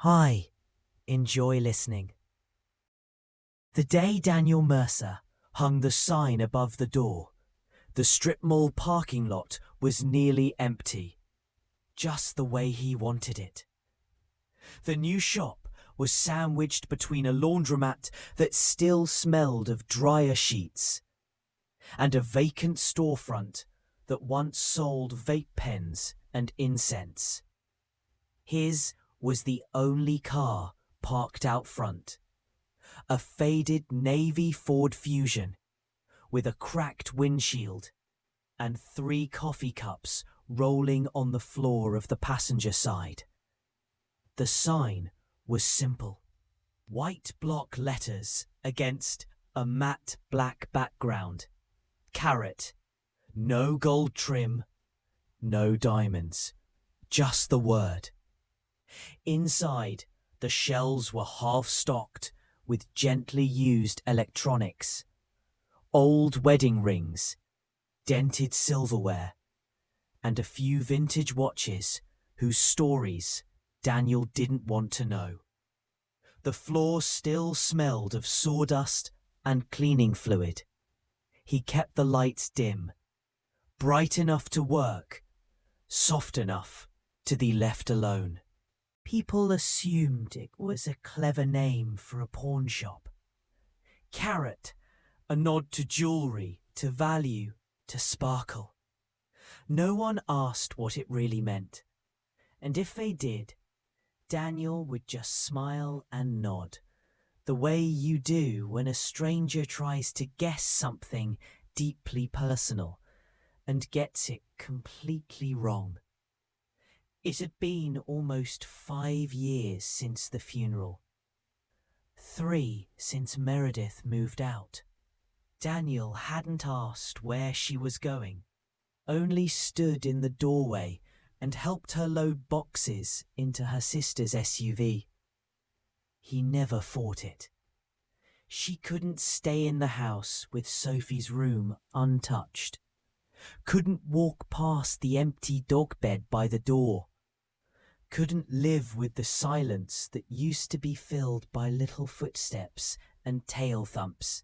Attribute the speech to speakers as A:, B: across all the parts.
A: Hi, enjoy listening. The day Daniel Mercer hung the sign above the door, the strip mall parking lot was nearly empty, just the way he wanted it. The new shop was sandwiched between a laundromat that still smelled of dryer sheets and a vacant storefront that once sold vape pens and incense. His was the only car parked out front, a faded navy Ford Fusion with a cracked windshield and 3 coffee cups rolling on the floor of the passenger side. The sign was simple. White block letters against a matte black background. Carat. No gold trim, no diamonds, just the word. Inside, the shelves were half-stocked with gently used electronics, old wedding rings, dented silverware, and a few vintage watches whose stories Daniel didn't want to know. The floor still smelled of sawdust and cleaning fluid. He kept the lights dim, bright enough to work, soft enough to be left alone. People assumed it was a clever name for a pawn shop. Carat, a nod to jewellery, to value, to sparkle. No one asked what it really meant, and if they did, Daniel would just smile and nod, the way you do when a stranger tries to guess something deeply personal and gets it completely wrong. It had been almost 5 years since the funeral. 3 since Meredith moved out. Daniel hadn't asked where she was going, only stood in the doorway and helped her load boxes into her sister's SUV. He never fought it. She couldn't stay in the house with Sophie's room untouched, couldn't walk past the empty dog bed by the door, couldn't live with the silence that used to be filled by little footsteps and tail thumps.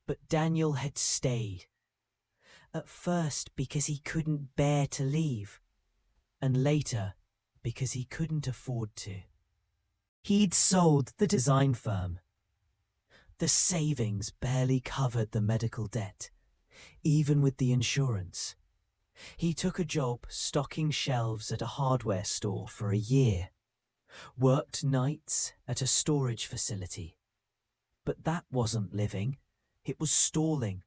A: But Daniel had stayed. At first because he couldn't bear to leave, and later because he couldn't afford to. He'd sold the design firm. The savings barely covered the medical debt, even with the insurance. He took a job stocking shelves at a hardware store for a year, worked nights at a storage facility. But that wasn't living, it was stalling.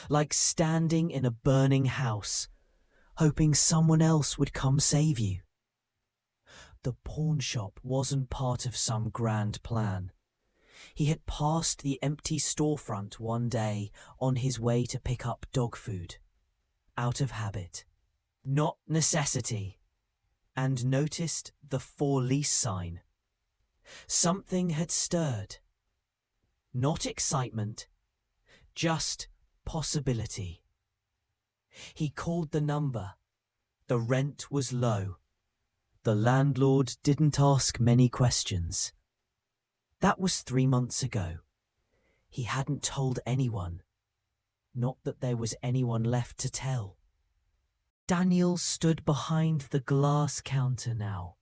A: Like standing in a burning house, hoping someone else would come save you. The pawn shop wasn't part of some grand plan. He had passed the empty storefront one day on his way to pick up dog food. Out of habit, not necessity, and noticed the for lease sign. Something had stirred. Not excitement, just possibility. He called the number. The rent was low. The landlord didn't ask many questions. That was 3 months ago. He hadn't told anyone. Not that there was anyone left to tell. Daniel stood behind the glass counter now,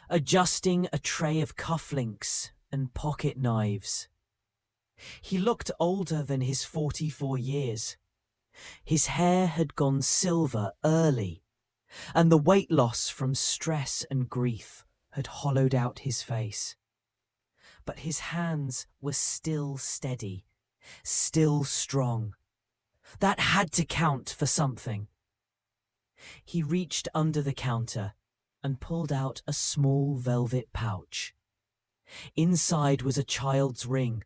A: adjusting a tray of cufflinks and pocket knives. He looked older than his 44 years. His hair had gone silver early, and the weight loss from stress and grief had hollowed out his face. But his hands were still steady, still strong. That had to count for something. He reached under the counter and pulled out a small velvet pouch. Inside was a child's ring,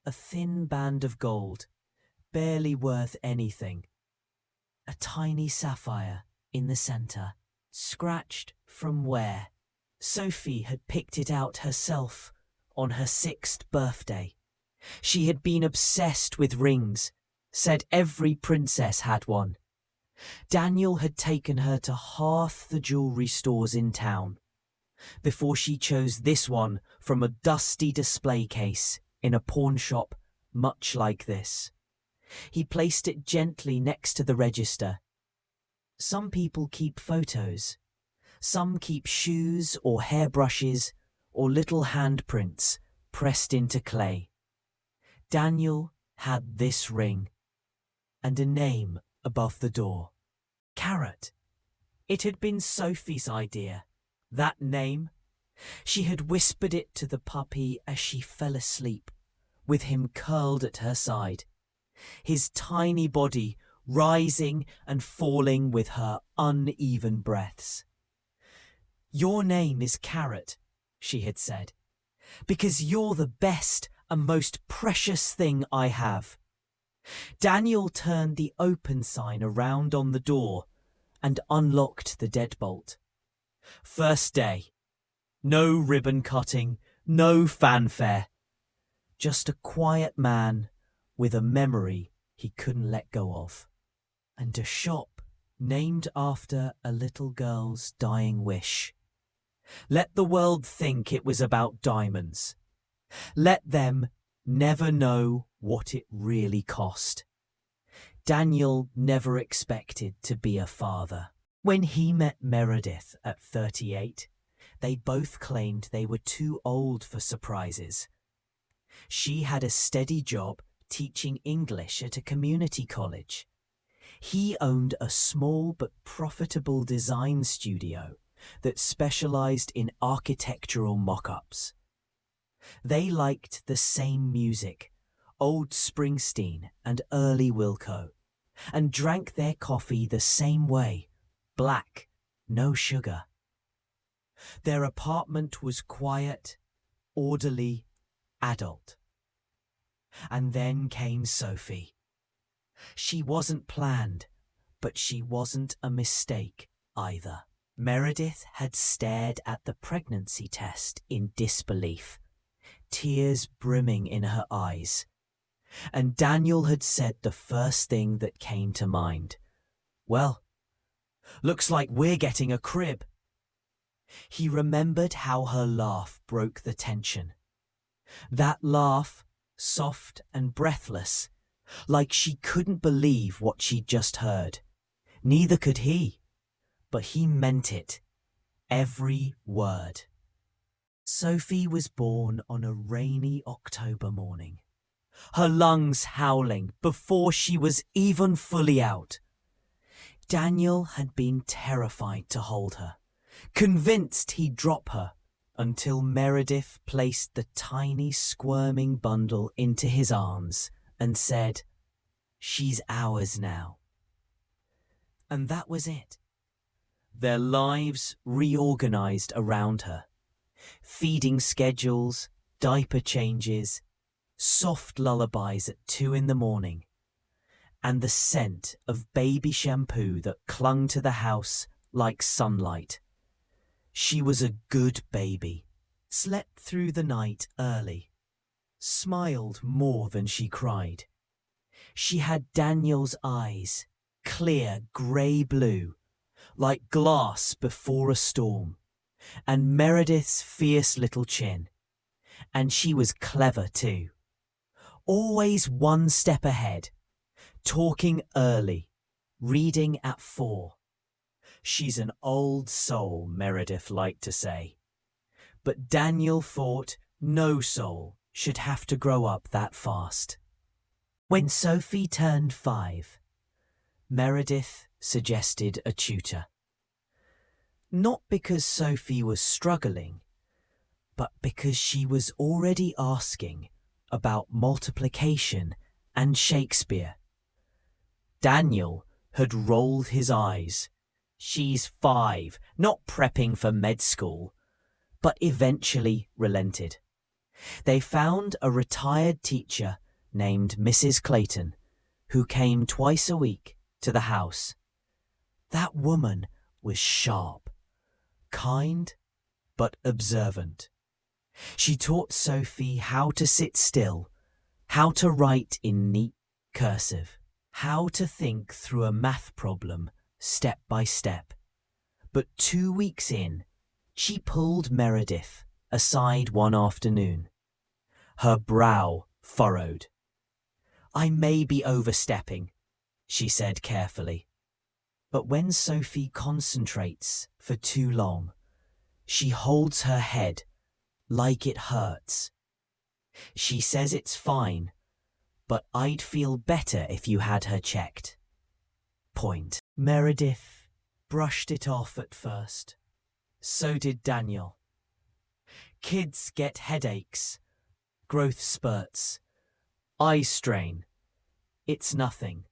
A: a thin band of gold, barely worth anything. A tiny sapphire in the centre, scratched from wear. Sophie had picked it out herself on her 6th birthday. She had been obsessed with rings, said every princess had one. Daniel had taken her to half the jewellery stores in town, before she chose this one from a dusty display case in a pawn shop much like this. He placed it gently next to the register. Some people keep photos. Some keep shoes or hairbrushes or little handprints pressed into clay. Daniel had this ring and a name above the door. Carat. It had been Sophie's idea. That name. She had whispered it to the puppy as she fell asleep, with him curled at her side, his tiny body rising and falling with her uneven breaths. "Your name is Carat," she had said, "because you're the best and most precious thing I have." Daniel turned the open sign around on the door and unlocked the deadbolt. First day. No ribbon cutting, no fanfare. Just a quiet man with a memory he couldn't let go of. And a shop named after a little girl's dying wish. Let the world think it was about diamonds. Let them never know what it really cost. Daniel never expected to be a father. When he met Meredith at 38, they both claimed they were too old for surprises. She had a steady job teaching English at a community college. He owned a small but profitable design studio that specialized in architectural mock-ups. They liked the same music, old Springsteen and early Wilco, and drank their coffee the same way, black, no sugar. Their apartment was quiet, orderly, adult. And then came Sophie. She wasn't planned, but she wasn't a mistake either. Meredith had stared at the pregnancy test in disbelief, tears brimming in her eyes. And Daniel had said the first thing that came to mind. "Well, looks like we're getting a crib." He remembered how her laugh broke the tension. That laugh, soft and breathless, like she couldn't believe what she'd just heard. Neither could he, but he meant it, every word. Sophie was born on a rainy October morning, her lungs howling before she was even fully out. Daniel had been terrified to hold her, convinced he'd drop her, until Meredith placed the tiny squirming bundle into his arms and said, "She's ours now." And that was it. Their lives reorganized around her. Feeding schedules, diaper changes, soft lullabies at 2 a.m, and the scent of baby shampoo that clung to the house like sunlight. She was a good baby, slept through the night early, smiled more than she cried. She had Daniel's eyes, clear grey-blue, like glass before a storm, and Meredith's fierce little chin. And she was clever too, always one step ahead, talking early, reading at 4. "She's an old soul," Meredith liked to say. But Daniel thought no soul should have to grow up that fast. When Sophie turned 5, Meredith suggested a tutor. Not because Sophie was struggling, but because she was already asking about multiplication and Shakespeare. Daniel had rolled his eyes. "She's 5, not prepping for med school," but eventually relented. They found a retired teacher named Mrs. Clayton, who came twice a week to the house. That woman was sharp, kind, but observant. She taught Sophie how to sit still, how to write in neat cursive, how to think through a math problem step by step. But 2 weeks in, She pulled Meredith aside one afternoon. Her brow furrowed. "I may be overstepping," she said carefully. But when Sophie concentrates for too long, she holds her head like it hurts. She says it's fine, but I'd feel better if you had her checked. Point. Meredith brushed it off at first. So did Daniel. Kids get headaches, growth spurts, eye strain. It's nothing.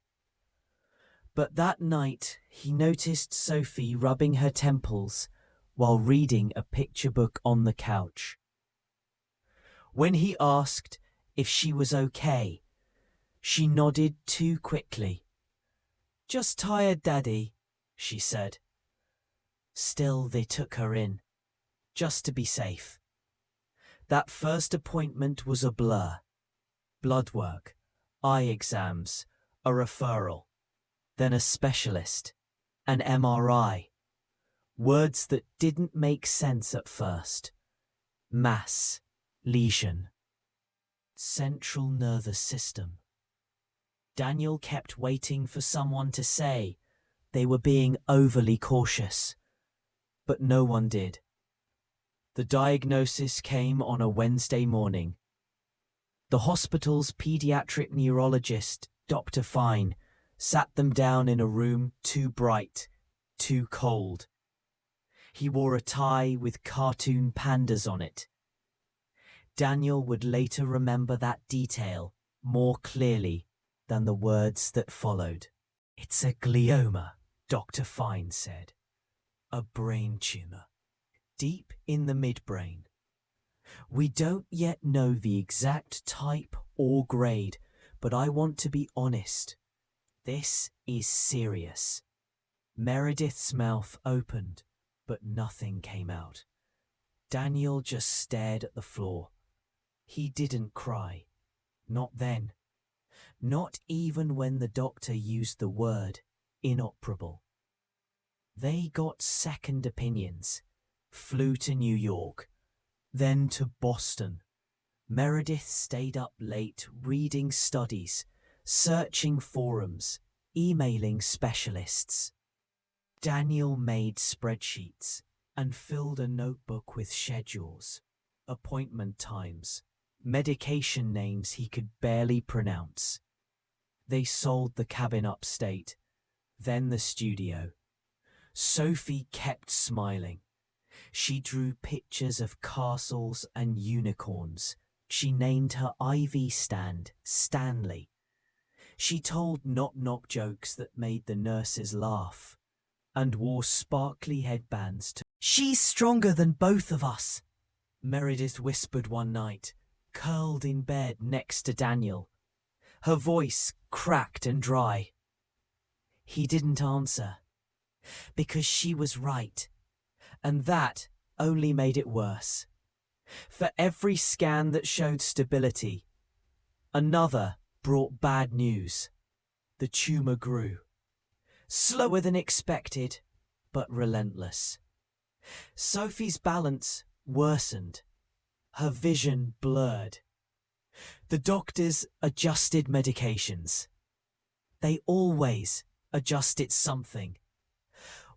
A: But that night he noticed Sophie rubbing her temples while reading a picture book on the couch. When he asked if she was okay, she nodded too quickly. "Just tired, Daddy," she said. Still, they took her in, just to be safe. That first appointment was a blur. Blood work, eye exams, a referral, then a specialist, an MRI. Words that didn't make sense at first. Mass, lesion, central nervous system. Daniel kept waiting for someone to say they were being overly cautious, but no one did. The diagnosis came on a Wednesday morning. The hospital's pediatric neurologist, Dr. Fine, sat them down in a room too bright, too cold. He wore a tie with cartoon pandas on it. Daniel would later remember that detail more clearly than the words that followed. "It's a glioma," Dr. Fine said. "A brain tumor, deep in the midbrain. We don't yet know the exact type or grade, but I want to be honest. This is serious." Meredith's mouth opened, but nothing came out. Daniel just stared at the floor. He didn't cry. Not then. Not even when the doctor used the word inoperable. They got second opinions, flew to New York, then to Boston. Meredith stayed up late reading studies, searching forums, emailing specialists. Daniel made spreadsheets and filled a notebook with schedules, appointment times, medication names he could barely pronounce. They sold the cabin upstate, then the studio. Sophie kept smiling. She drew pictures of castles and unicorns. She named her IV stand Stanley. She told knock-knock jokes that made the nurses laugh and wore sparkly headbands to... "She's stronger than both of us," Meredith whispered one night, curled in bed next to Daniel. Her voice cracked and dry. He didn't answer, because she was right, and that only made it worse. For every scan that showed stability, another brought bad news. The tumor grew. Slower than expected, but relentless. Sophie's balance worsened. Her vision blurred. The doctors adjusted medications. They always adjusted something.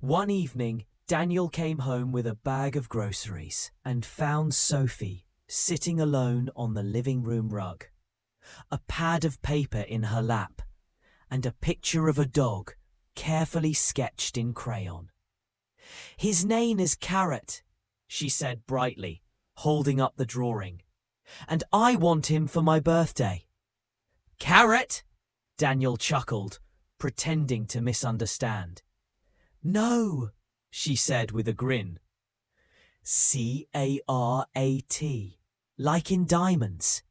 A: One evening, Daniel came home with a bag of groceries and found Sophie sitting alone on the living room rug, a pad of paper in her lap, and a picture of a dog carefully sketched in crayon. "His name is Carat," she said brightly, holding up the drawing, "and I want him for my birthday." "Carat?" Daniel chuckled, pretending to misunderstand. "No," she said with a grin. "Carat, like in diamonds."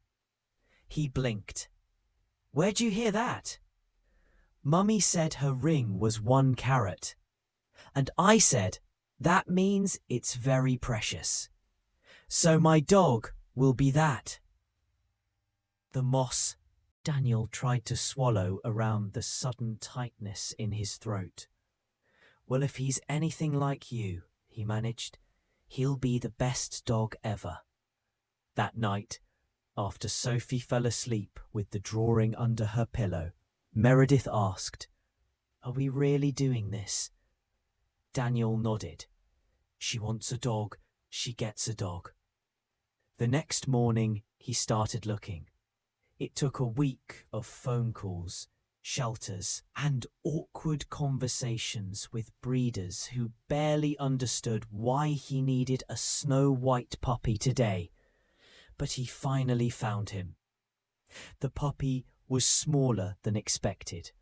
A: He blinked. "Where'd you hear that?" "Mummy said her ring was 1 carat. And I said, that means it's very precious. So my dog will be that." The moss. Daniel tried to swallow around the sudden tightness in his throat. "Well, if he's anything like you," he managed, He'll be the best dog ever. That night, after Sophie fell asleep with the drawing under her pillow, Meredith asked, "Are we really doing this?" Daniel nodded. She wants a dog, she gets a dog. The next morning, he started looking. It took a week of phone calls, shelters, and awkward conversations with breeders who barely understood why he needed a snow-white puppy today. But he finally found him. The puppy was smaller than expected,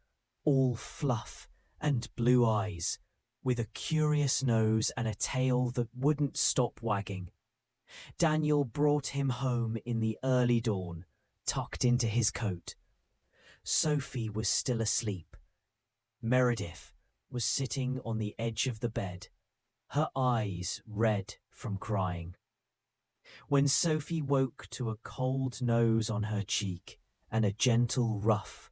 A: all fluff and blue eyes, with a curious nose and a tail that wouldn't stop wagging. Daniel brought him home in the early dawn, tucked into his coat. Sophie was still asleep. Meredith was sitting on the edge of the bed, her eyes red from crying. When Sophie woke to a cold nose on her cheek and a gentle ruff,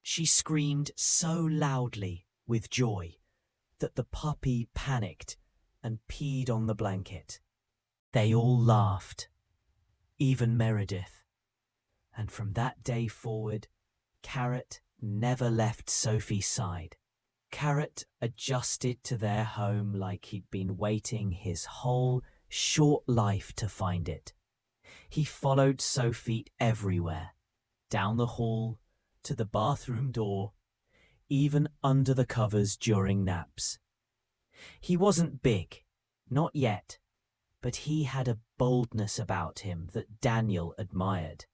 A: she screamed so loudly with joy that the puppy panicked and peed on the blanket. They all laughed, even Meredith. And from that day forward, Carat never left Sophie's side. Carat adjusted to their home like he'd been waiting his whole short life to find it. He followed Sophie everywhere, down the hall, to the bathroom door, even under the covers during naps. He wasn't big, not yet, but he had a boldness about him that Daniel admired.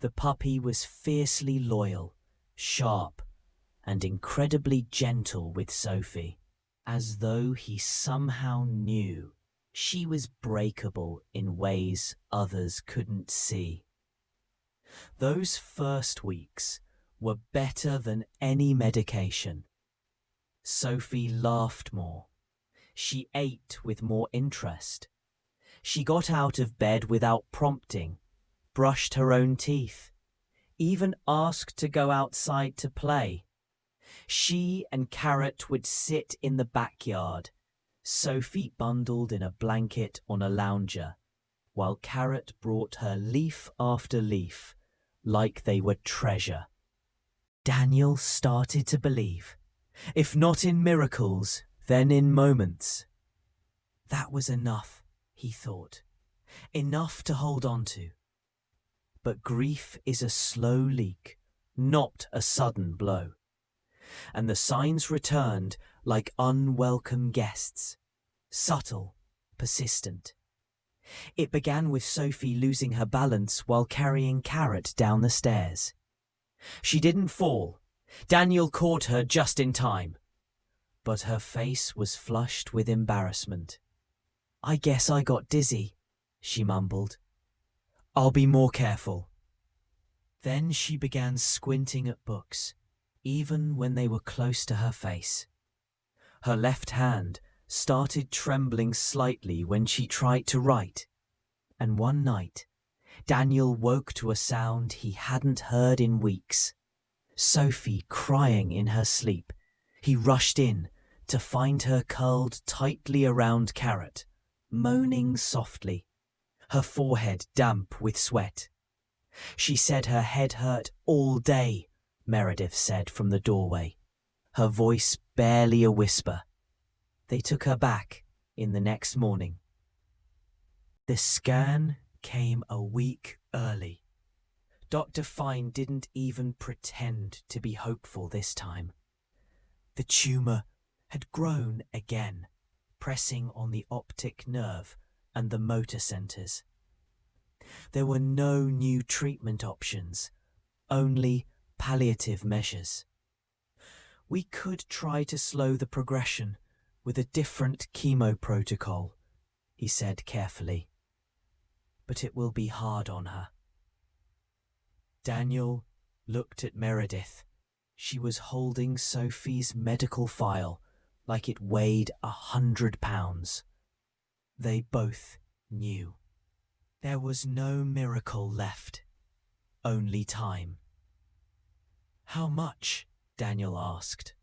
A: The puppy was fiercely loyal, sharp, and incredibly gentle with Sophie, as though he somehow knew she was breakable in ways others couldn't see. Those first weeks were better than any medication. Sophie laughed more. She ate with more interest. She got out of bed without prompting, brushed her own teeth, even asked to go outside to play. She and Carat would sit in the backyard, Sophie bundled in a blanket on a lounger, while Carat brought her leaf after leaf, like they were treasure. Daniel started to believe, if not in miracles, then in moments. That was enough, he thought, enough to hold on to. But grief is a slow leak, not a sudden blow. And the signs returned like unwelcome guests, subtle, persistent. It began with Sophie losing her balance while carrying Carat down the stairs. She didn't fall. Daniel caught her just in time. But her face was flushed with embarrassment. "I guess I got dizzy," she mumbled. "I'll be more careful." Then she began squinting at books, even when they were close to her face. Her left hand started trembling slightly when she tried to write. And one night, Daniel woke to a sound he hadn't heard in weeks. Sophie crying in her sleep. He rushed in to find her curled tightly around Carat, moaning softly, her forehead damp with sweat. She said her head hurt all day, Meredith said from the doorway, her voice barely a whisper. They took her back in the next morning. The scan came a week early. Dr. Fine didn't even pretend to be hopeful this time. The tumour had grown again, pressing on the optic nerve and the motor centres. There were no new treatment options, only palliative measures. "We could try to slow the progression with a different chemo protocol," he said carefully. "But it will be hard on her." Daniel looked at Meredith. She was holding Sophie's medical file like it weighed 100 pounds. They both knew. There was no miracle left, only time. "How much?" Daniel asked.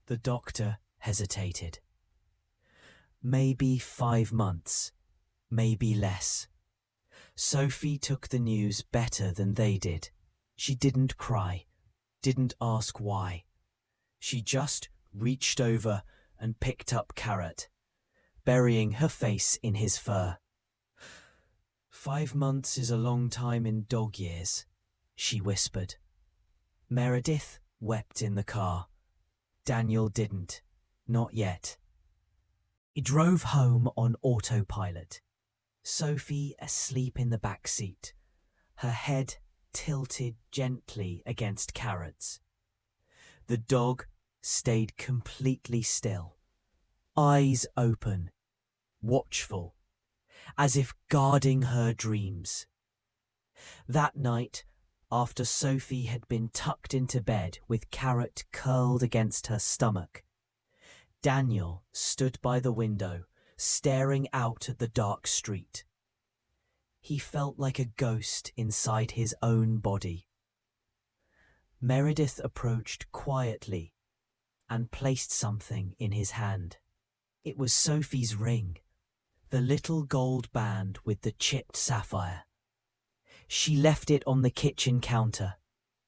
A: The doctor hesitated. Maybe 5 months, maybe less. Sophie took the news better than they did. She didn't cry, didn't ask why. She just reached over and picked up Carat, burying her face in his fur. 5 months is a long time in dog years, she whispered. Meredith wept in the car. Daniel didn't, not yet. He drove home on autopilot. Sophie asleep in the back seat, her head tilted gently against Carat's. The dog stayed completely still, eyes open, watchful, as if guarding her dreams. That night, after Sophie had been tucked into bed with Carat curled against her stomach, Daniel stood by the window, staring out at the dark street. He felt like a ghost inside his own body. Meredith approached quietly and placed something in his hand. It was Sophie's ring, the little gold band with the chipped sapphire. She left it on the kitchen counter,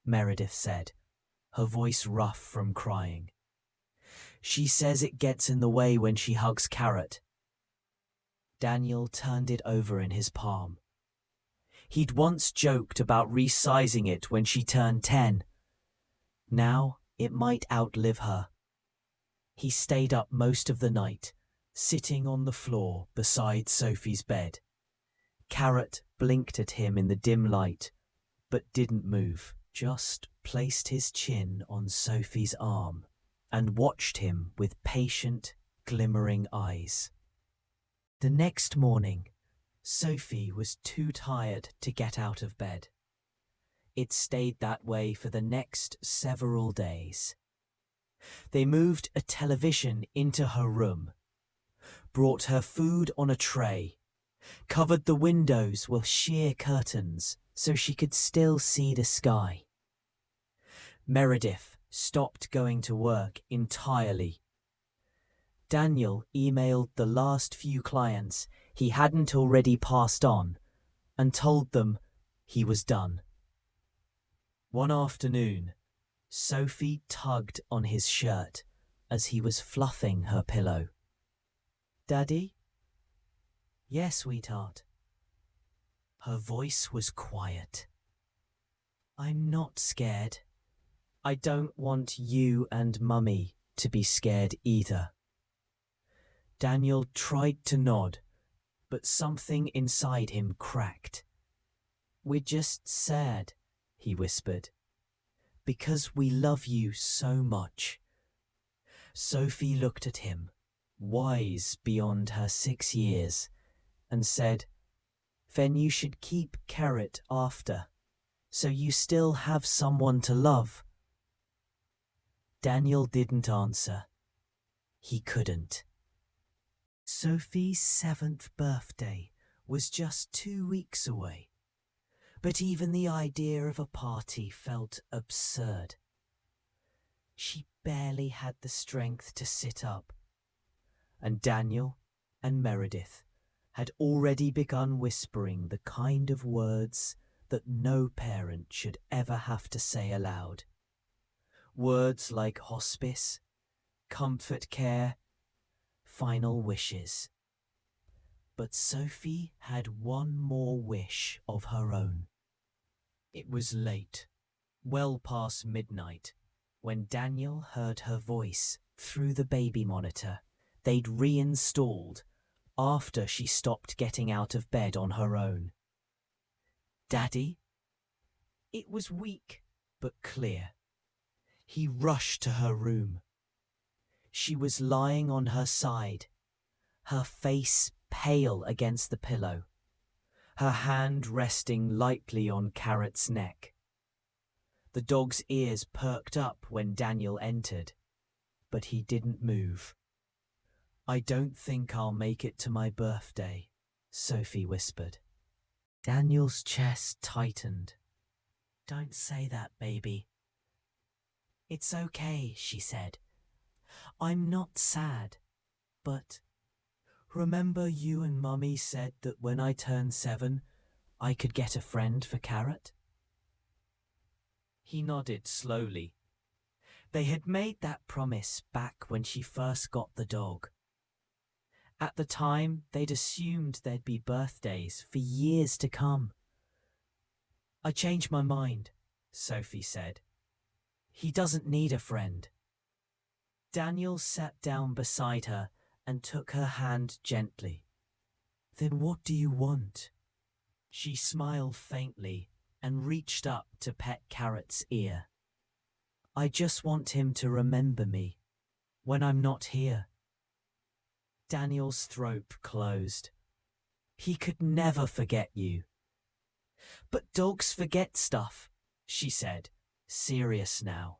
A: Meredith said, her voice rough from crying. She says it gets in the way when she hugs Carat. Daniel turned it over in his palm. He'd once joked about resizing it when she turned 10. Now it might outlive her. He stayed up most of the night, sitting on the floor beside Sophie's bed. Carat blinked at him in the dim light, but didn't move, just placed his chin on Sophie's arm and watched him with patient, glimmering eyes. The next morning, Sophie was too tired to get out of bed. It stayed that way for the next several days. They moved a television into her room, brought her food on a tray, covered the windows with sheer curtains so she could still see the sky. Meredith stopped going to work entirely. Daniel emailed the last few clients he hadn't already passed on and told them he was done. One afternoon, Sophie tugged on his shirt as he was fluffing her pillow. "Daddy?" "Yes, sweetheart." Her voice was quiet. "I'm not scared. I don't want you and Mummy to be scared either." Daniel tried to nod, but something inside him cracked. "We're just sad," he whispered, "because we love you so much." Sophie looked at him, wise beyond her 6 years, and said, "Then you should keep Carat after, so you still have someone to love." Daniel didn't answer. He couldn't. Sophie's 7th birthday was just 2 weeks away, but even the idea of a party felt absurd. She barely had the strength to sit up, and Daniel and Meredith had already begun whispering the kind of words that no parent should ever have to say aloud. Words like hospice, comfort care, final wishes. But Sophie had one more wish of her own. It was late, well past midnight, when Daniel heard her voice through the baby monitor they'd reinstalled after she stopped getting out of bed on her own. "Daddy?" It was weak but clear. He rushed to her room. She was lying on her side, her face pale against the pillow, her hand resting lightly on Carat's neck. The dog's ears perked up when Daniel entered, but he didn't move. "I don't think I'll make it to my birthday," Sophie whispered. Daniel's chest tightened. "Don't say that, baby." "It's okay," she said. "I'm not sad, but Remember you and Mummy said that when I turned 7, I could get a friend for Carat? He nodded slowly. They had made that promise back when she first got the dog. At the time, they'd assumed there'd be birthdays for years to come. I changed my mind, Sophie said. He doesn't need a friend. Daniel sat down beside her and took her hand gently. Then what do you want? She smiled faintly and reached up to pet Carat's ear. I just want him to remember me when I'm not here. Daniel's throat closed. He could never forget you. But dogs forget stuff, she said, serious now,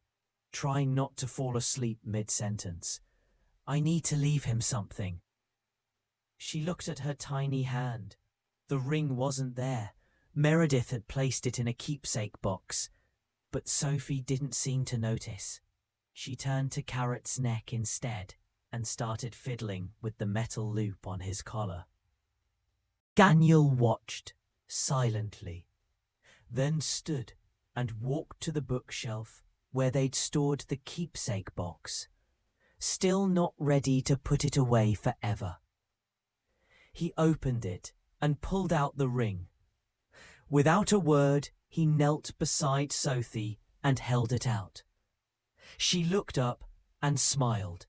A: trying not to fall asleep mid-sentence. I need to leave him something. She looked at her tiny hand. The ring wasn't there. Meredith had placed it in a keepsake box, but Sophie didn't seem to notice. She turned to Carat's neck instead and started fiddling with the metal loop on his collar. Daniel watched silently, then stood and walked to the bookshelf where they'd stored the keepsake box, still not ready to put it away forever. He opened it and pulled out the ring. Without a word, he knelt beside Sophie and held it out. She looked up and smiled.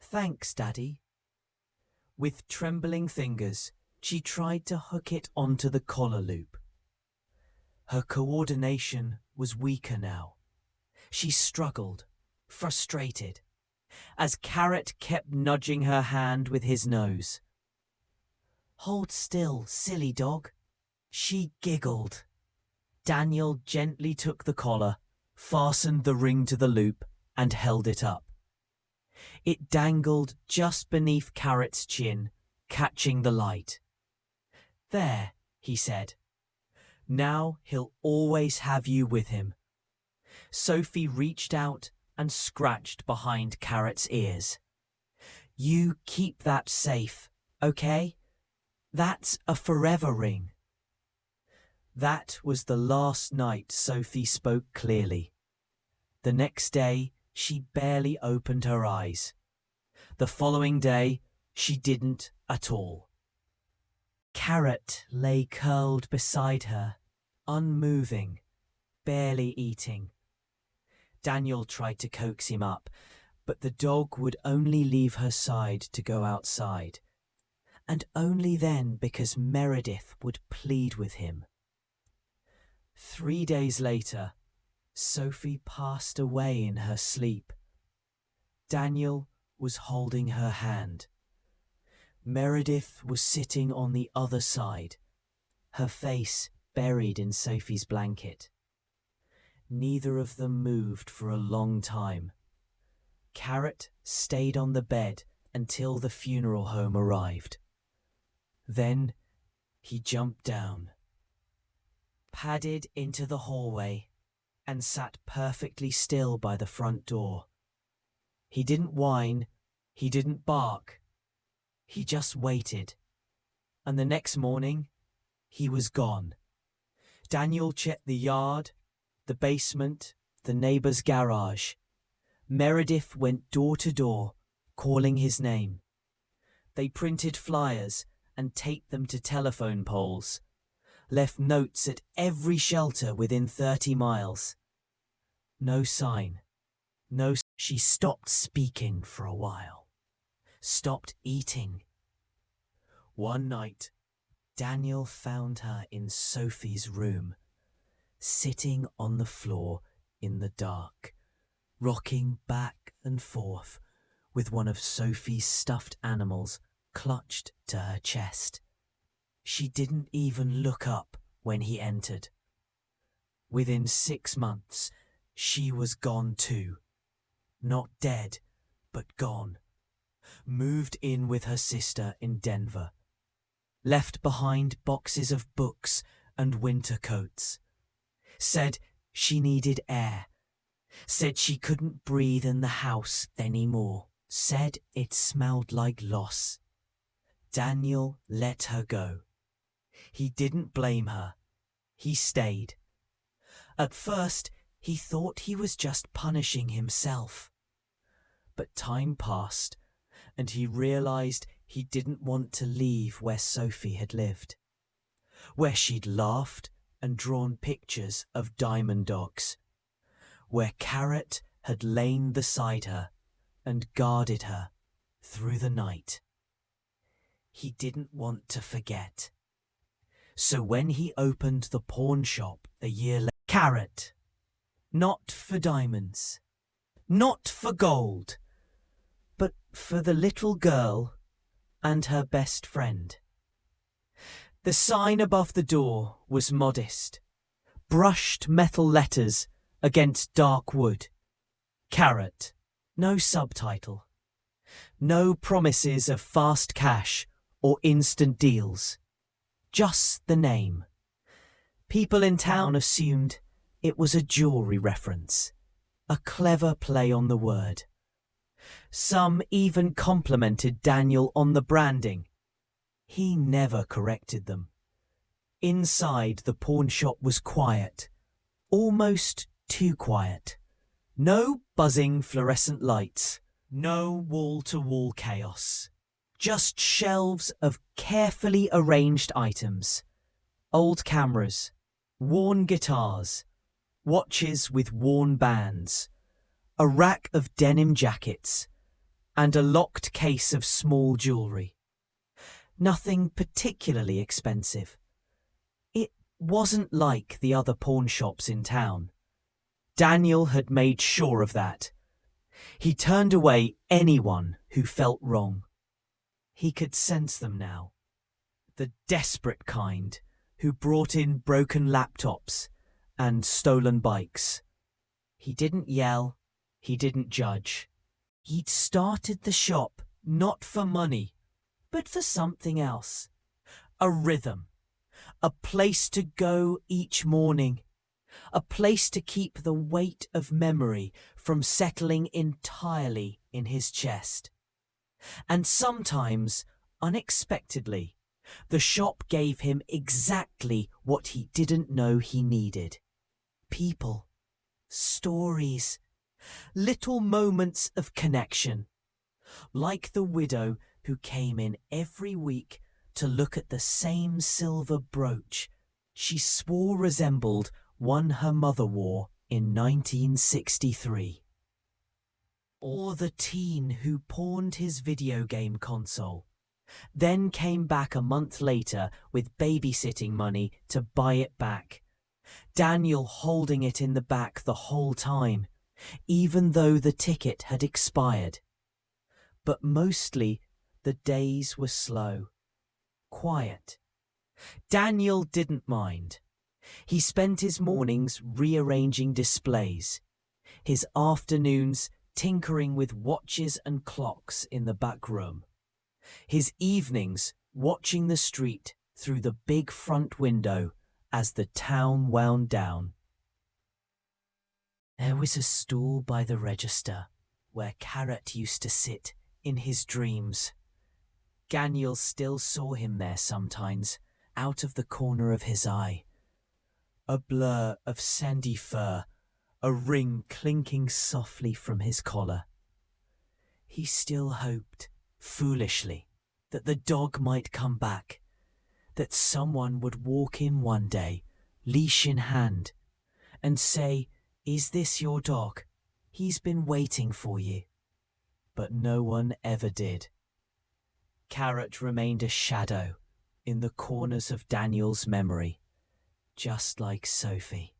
A: Thanks, Daddy. With trembling fingers, she tried to hook it onto the collar loop. Her coordination was weaker now. She struggled, frustrated, as Carat kept nudging her hand with his nose. Hold still, silly dog. She giggled. Daniel gently took the collar, fastened the ring to the loop, and held it up. It dangled just beneath Carat's chin, catching the light. There, he said. Now he'll always have you with him. Sophie reached out and scratched behind Carat's ears. You keep that safe, okay? That's a forever ring. That was the last night Sophie spoke clearly. The next day, she barely opened her eyes. The following day, she didn't at all. Carat lay curled beside her, unmoving, barely eating. Daniel tried to coax him up, but the dog would only leave her side to go outside, and only then because Meredith would plead with him. 3 days later, Sophie passed away in her sleep. Daniel was holding her hand. Meredith was sitting on the other side, her face buried in Sophie's blanket. Neither of them moved for a long time. Carat stayed on the bed until the funeral home arrived. Then he jumped down, padded into the hallway, and sat perfectly still by the front door. He didn't whine, he didn't bark. He just waited. And the next morning, he was gone. Daniel checked the yard, the basement, the neighbor's garage. Meredith went door to door, calling his name. They printed flyers and taped them to telephone poles, left notes at every shelter within 30 miles. No sign. She stopped speaking for a while, stopped eating. One night, Daniel found her in Sophie's room, sitting on the floor in the dark, rocking back and forth with one of Sophie's stuffed animals clutched to her chest. She didn't even look up when he entered. Within 6 months, she was gone too. Not dead, but gone. Moved in with her sister in Denver. Left behind boxes of books and winter coats. Said she needed air. Said she couldn't breathe in the house anymore. Said it smelled like loss. Daniel let her go. He didn't blame her. He stayed. At first, he thought he was just punishing himself. But time passed, and he realized he didn't want to leave where Sophie had lived, where she'd laughed and drawn pictures of diamond dogs, where Carat had lain beside her and guarded her through the night. He didn't want to forget. So when he opened the pawn shop a year later, Carat, not for diamonds, not for gold, but for the little girl and her best friend. The sign above the door was modest, brushed metal letters against dark wood. Carat, no subtitle, no promises of fast cash or instant deals, just the name. People in town assumed it was a jewelry reference, a clever play on the word. Some even complimented Daniel on the branding. He never corrected them. Inside, the pawn shop was quiet, almost too quiet. No buzzing fluorescent lights, no wall-to-wall chaos. Just shelves of carefully arranged items. Old cameras, worn guitars, watches with worn bands, a rack of denim jackets, and a locked case of small jewelry. Nothing particularly expensive. It wasn't like the other pawn shops in town. Daniel had made sure of that. He turned away anyone who felt wrong. He could sense them now. The desperate kind who brought in broken laptops and stolen bikes. He didn't yell. He didn't judge. He'd started the shop not for money, but for something else. A rhythm. A place to go each morning. A place to keep the weight of memory from settling entirely in his chest. And sometimes, unexpectedly, the shop gave him exactly what he didn't know he needed. People, stories, little moments of connection. Like the widow who came in every week to look at the same silver brooch she swore resembled one her mother wore in 1963. Or the teen who pawned his video game console, then came back a month later with babysitting money to buy it back. Daniel holding it in the back the whole time, even though the ticket had expired. But mostly the days were slow, quiet. Daniel didn't mind. He spent his mornings rearranging displays, his afternoons tinkering with watches and clocks in the back room, his evenings watching the street through the big front window as the town wound down. There was a stool by the register where Carat used to sit in his dreams. Daniel still saw him there sometimes, out of the corner of his eye. A blur of sandy fur, a ring clinking softly from his collar. He still hoped, foolishly, that the dog might come back, that someone would walk in one day, leash in hand, and say, "Is this your dog? He's been waiting for you." But no one ever did. Carat remained a shadow in the corners of Daniel's memory, just like Sophie.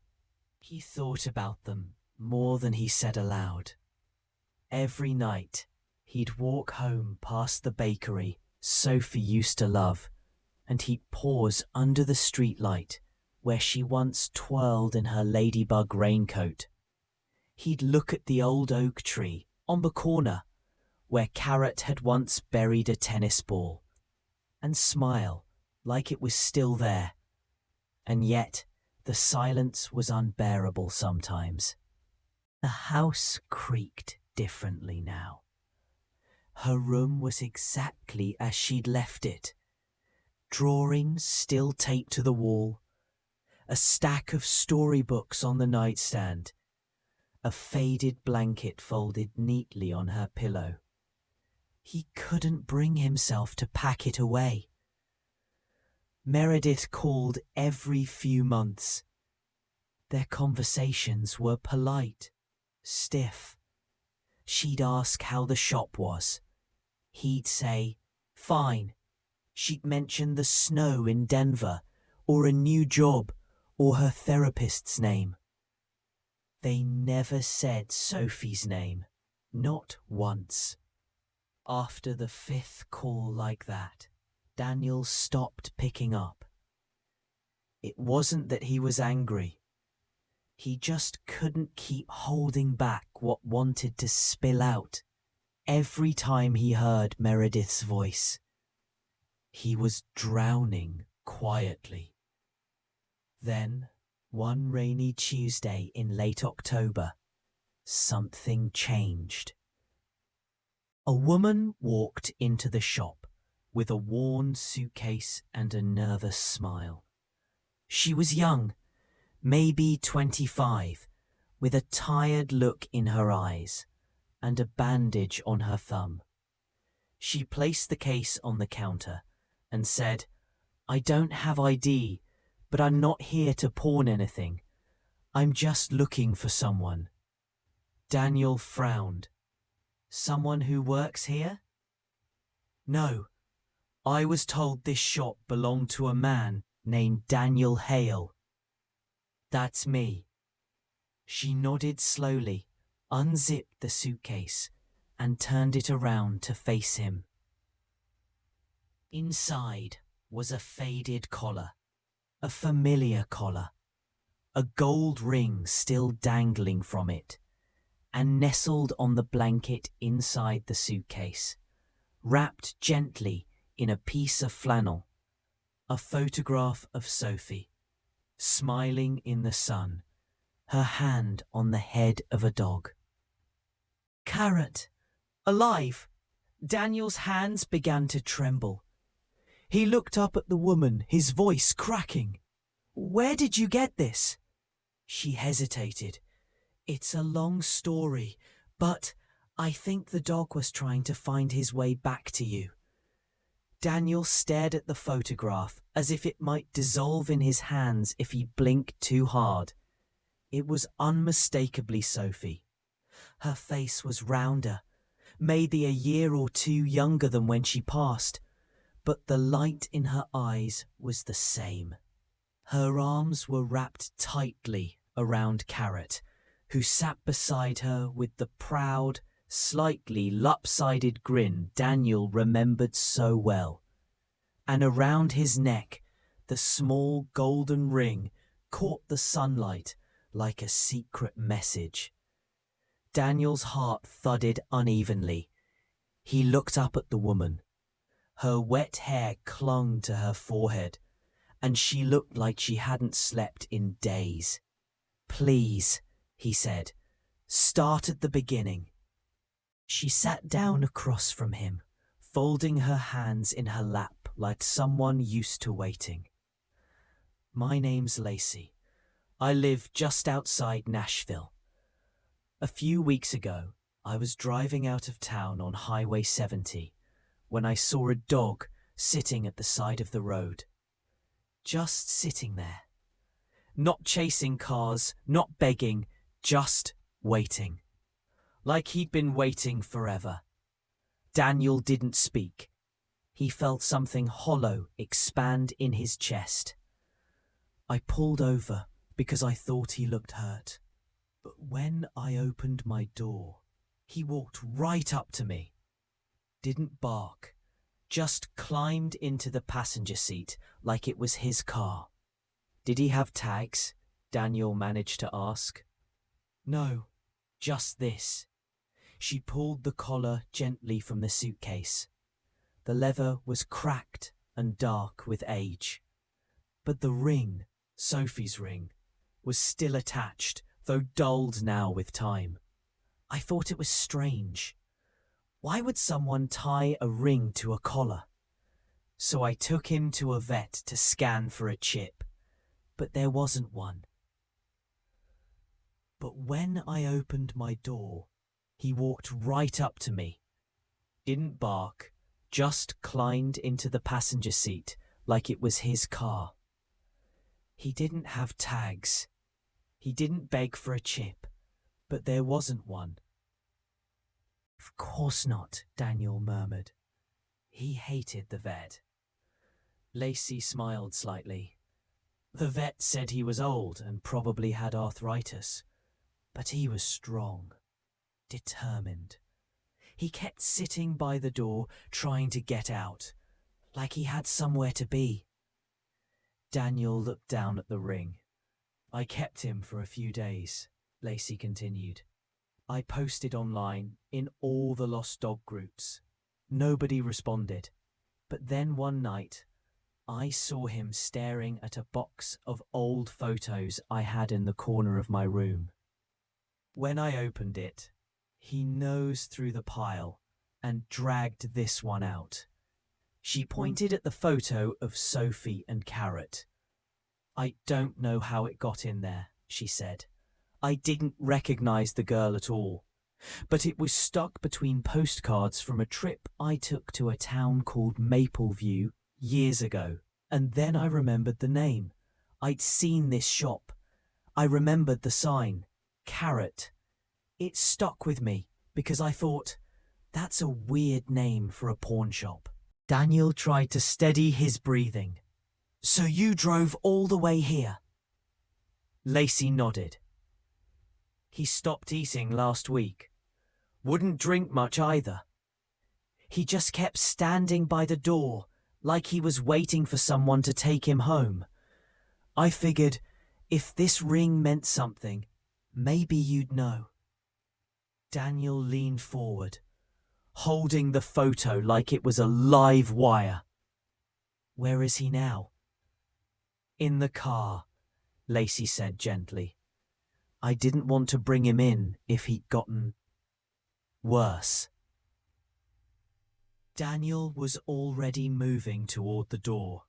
A: He thought about them more than he said aloud. Every night, he'd walk home past the bakery Sophie used to love, and he'd pause under the streetlight where she once twirled in her ladybug raincoat. He'd look at the old oak tree on the corner where Carat had once buried a tennis ball, and smile like it was still there. And yet, the silence was unbearable sometimes. The house creaked differently now. Her room was exactly as she'd left it. Drawings still taped to the wall, a stack of storybooks on the nightstand, a faded blanket folded neatly on her pillow. He couldn't bring himself to pack it away. Meredith called every few months. Their conversations were polite, stiff. She'd ask how the shop was. He'd say, "Fine." She'd mention the snow in Denver, or a new job, or her therapist's name. They never said Sophie's name, not once. After the fifth call like that, Daniel stopped picking up. It wasn't that he was angry. He just couldn't keep holding back what wanted to spill out every time he heard Meredith's voice. He was drowning quietly. Then, one rainy Tuesday in late October, something changed. A woman walked into the shop with a worn suitcase and a nervous smile. She was young, maybe 25, with a tired look in her eyes and a bandage on her thumb. She placed the case on the counter and said, "I don't have ID, but I'm not here to pawn anything. I'm just looking for someone." Daniel frowned. "Someone who works here?" "No. I was told this shop belonged to a man named Daniel Hale." "That's me." She nodded slowly, unzipped the suitcase, and turned it around to face him. Inside was a faded collar, a familiar collar, a gold ring still dangling from it, and nestled on the blanket inside the suitcase, wrapped gently in a piece of flannel, a photograph of Sophie, smiling in the sun, her hand on the head of a dog. Carat, alive! Daniel's hands began to tremble. He looked up at the woman, his voice cracking. "Where did you get this?" She hesitated. "It's a long story, but I think the dog was trying to find his way back to you." Daniel stared at the photograph as if it might dissolve in his hands if he blinked too hard. It was unmistakably Sophie. Her face was rounder, maybe a year or two younger than when she passed, but the light in her eyes was the same. Her arms were wrapped tightly around Carat, who sat beside her with the proud, slightly lopsided grin Daniel remembered so well. And around his neck, the small golden ring caught the sunlight like a secret message. Daniel's heart thudded unevenly. He looked up at the woman. Her wet hair clung to her forehead, and she looked like she hadn't slept in days. "Please," he said, "start at the beginning." She sat down across from him, folding her hands in her lap like someone used to waiting. "My name's Lacey. I live just outside Nashville. A few weeks ago, I was driving out of town on Highway 70 when I saw a dog sitting at the side of the road. Just sitting there. Not chasing cars, not begging, just waiting. Like he'd been waiting forever." Daniel didn't speak. He felt something hollow expand in his chest. I pulled over because I thought he looked hurt. But when I opened my door, he walked right up to me. Didn't bark, just climbed into the passenger seat like it was his car. "Did he have tags?" Daniel managed to ask. "No, just this." She pulled the collar gently from the suitcase. The leather was cracked and dark with age. But the ring, Sophie's ring, was still attached, though dulled now with time. I thought it was strange. Why would someone tie a ring to a collar? So I took him to a vet to scan for a chip, but there wasn't one. But when I opened my door, he walked right up to me. Didn't bark, just climbed into the passenger seat like it was his car. He didn't have tags. He didn't beg for a chip, but there wasn't one. Of course not, Daniel murmured. He hated the vet. Lacey smiled slightly. The vet said he was old and probably had arthritis, but he was strong, determined. He kept sitting by the door, trying to get out, like he had somewhere to be. Daniel looked down at the ring. I kept him for a few days, Lacey continued. I posted online in all the lost dog groups. Nobody responded. But then one night, I saw him staring at a box of old photos I had in the corner of my room. When I opened it, he nosed through the pile and dragged this one out. She pointed at the photo of Sophie and Carat. I don't know how it got in there, she said. I didn't recognize the girl at all, but it was stuck between postcards from a trip I took to a town called Mapleview years ago. And then I remembered the name. I'd seen this shop. I remembered the sign, Carat. It stuck with me because I thought, that's a weird name for a pawn shop. Daniel tried to steady his breathing. So you drove all the way here? Lacey nodded. He stopped eating last week. Wouldn't drink much either. He just kept standing by the door, like he was waiting for someone to take him home. I figured, if this ring meant something, maybe you'd know. Daniel leaned forward, holding the photo like it was a live wire. Where is he now? In the car, Lacey said gently. I didn't want to bring him in if he'd gotten worse. Daniel was already moving toward the door.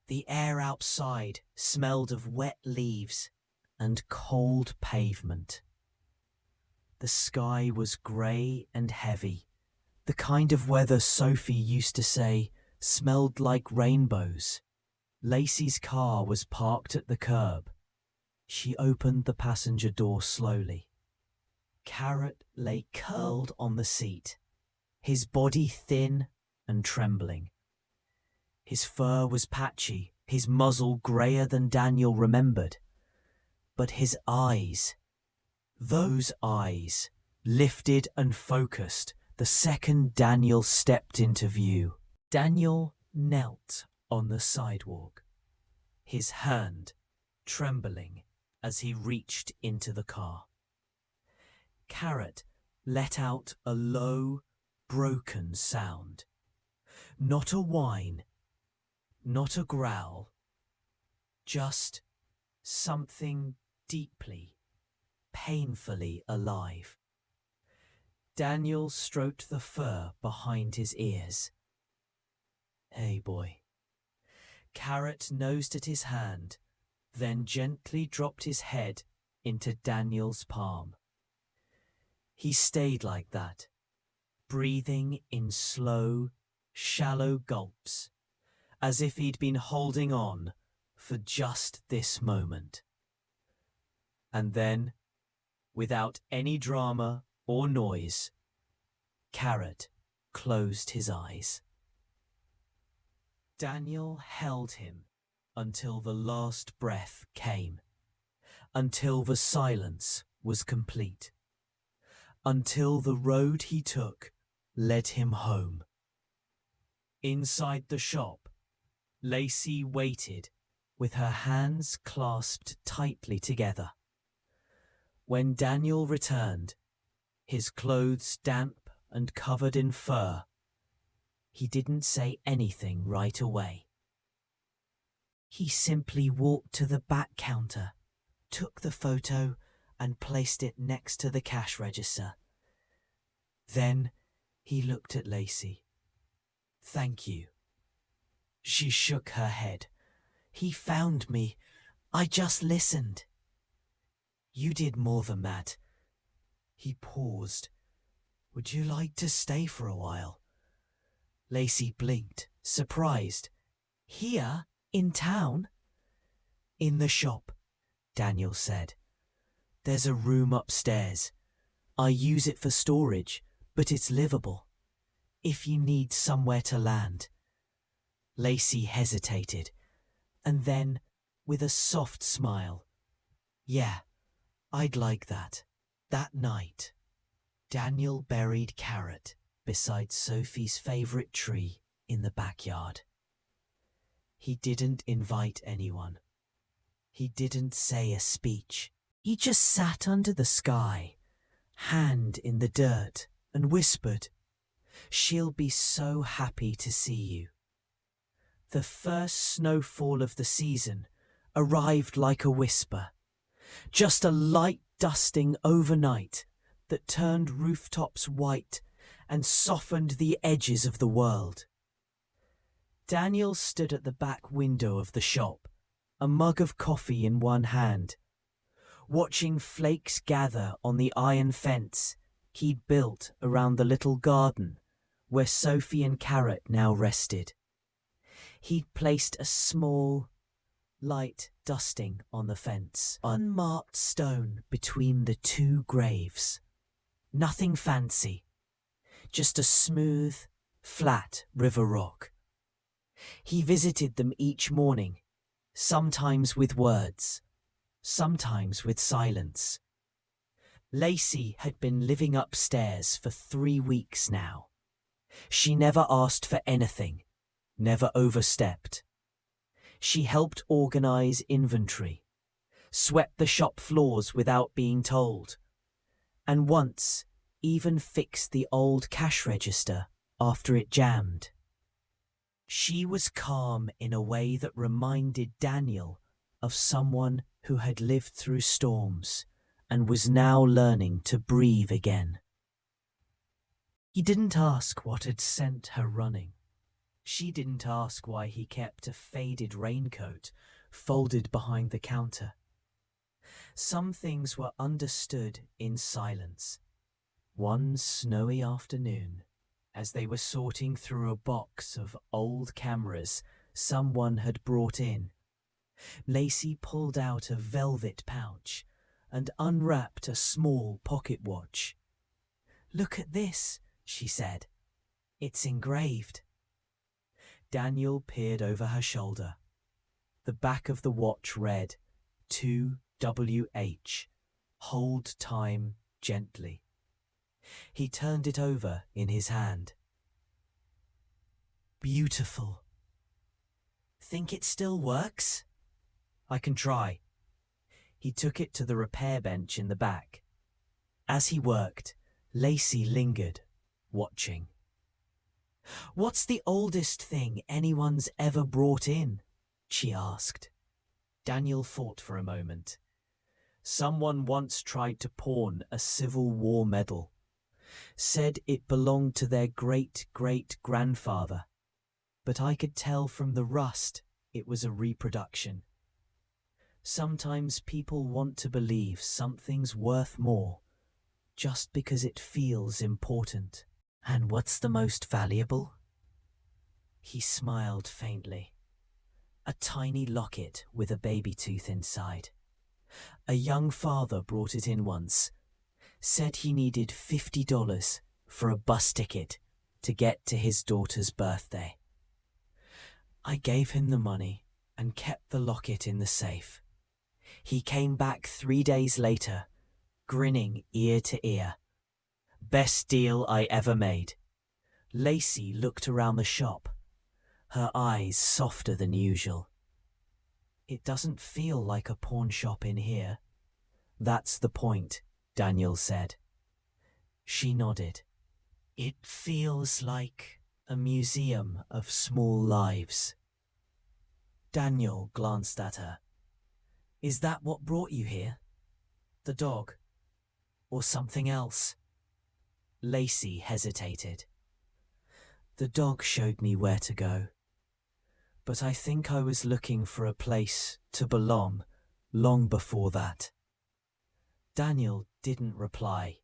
A: The air outside smelled of wet leaves and cold pavement. The sky was grey and heavy, the kind of weather Sophie used to say smelled like rainbows. Lacey's car was parked at the curb. She opened the passenger door slowly. Carat lay curled on the seat, his body thin and trembling. His fur was patchy, his muzzle greyer than Daniel remembered. But his eyes, those eyes, lifted and focused the second Daniel stepped into view. Daniel knelt on the sidewalk, his hand trembling as he reached into the car. Carat let out a low, broken sound. Not a whine, not a growl, just something deeply, painfully alive. Daniel stroked the fur behind his ears. Hey, boy. Carat nosed at his hand, then gently dropped his head into Daniel's palm. He stayed like that, breathing in slow, shallow gulps, as if he'd been holding on for just this moment. And then, without any drama or noise, Carat closed his eyes. Daniel held him until the last breath came, until the silence was complete, until the road he took led him home. Inside the shop, Lacey waited with her hands clasped tightly together. When Daniel returned, his clothes damp and covered in fur, he didn't say anything right away. He simply walked to the back counter, took the photo and placed it next to the cash register. Then He looked at Lacey. Thank you. She shook her head. He found me. I just listened. You did more than that. He paused. Would you like to stay for a while? Lacey blinked, surprised. Here? In town? In the shop, Daniel said. There's a room upstairs. I use it for storage, but it's livable. If you need somewhere to land. Lacey hesitated, and then, with a soft smile, yeah, I'd like that. That night, Daniel buried Carat beside Sophie's favourite tree in the backyard. He didn't invite anyone. He didn't say a speech. He just sat under the sky, hand in the dirt, and whispered, "She'll be so happy to see you." The first snowfall of the season arrived like a whisper, just a light dusting overnight that turned rooftops white and softened the edges of the world. Daniel stood at the back window of the shop, a mug of coffee in one hand, watching flakes gather on the iron fence he'd built around the little garden where Sophie and Carat now rested. He'd placed a small, light dusting on the fence, unmarked stone between the two graves. Nothing fancy, just a smooth, flat river rock. He visited them each morning, sometimes with words, sometimes with silence. Lacey had been living upstairs for 3 weeks now. She never asked for anything, never overstepped. She helped organize inventory, swept the shop floors without being told, and once even fixed the old cash register after it jammed. She was calm in a way that reminded Daniel of someone who had lived through storms and was now learning to breathe again. He didn't ask what had sent her running. She didn't ask why he kept a faded raincoat folded behind the counter. Some things were understood in silence. One snowy afternoon, as they were sorting through a box of old cameras someone had brought in, Lacey pulled out a velvet pouch and unwrapped a small pocket watch. "Look at this," she said. "It's engraved." Daniel peered over her shoulder. The back of the watch read 2WH, hold time gently. He turned it over in his hand. Beautiful. Think it still works? I can try. He took it to the repair bench in the back. As he worked, Lacey lingered, watching. "What's the oldest thing anyone's ever brought in?" she asked. Daniel thought for a moment. Someone once tried to pawn a Civil War medal. Said it belonged to their great-great-grandfather, but I could tell from the rust it was a reproduction. Sometimes people want to believe something's worth more just because it feels important. And what's the most valuable? He smiled faintly. A tiny locket with a baby tooth inside. A young father brought it in once. Said he needed $50 for a bus ticket to get to his daughter's birthday. I gave him the money and kept the locket in the safe. He came back 3 days later, grinning ear to ear. Best deal I ever made. Lacey looked around the shop, her eyes softer than usual. It doesn't feel like a pawn shop in here. That's the point, Daniel said. She nodded. It feels like a museum of small lives. Daniel glanced at her. Is that what brought you here? The dog? Or something else? Lacey hesitated. The dog showed me where to go, but I think I was looking for a place to belong long before that. Daniel didn't reply.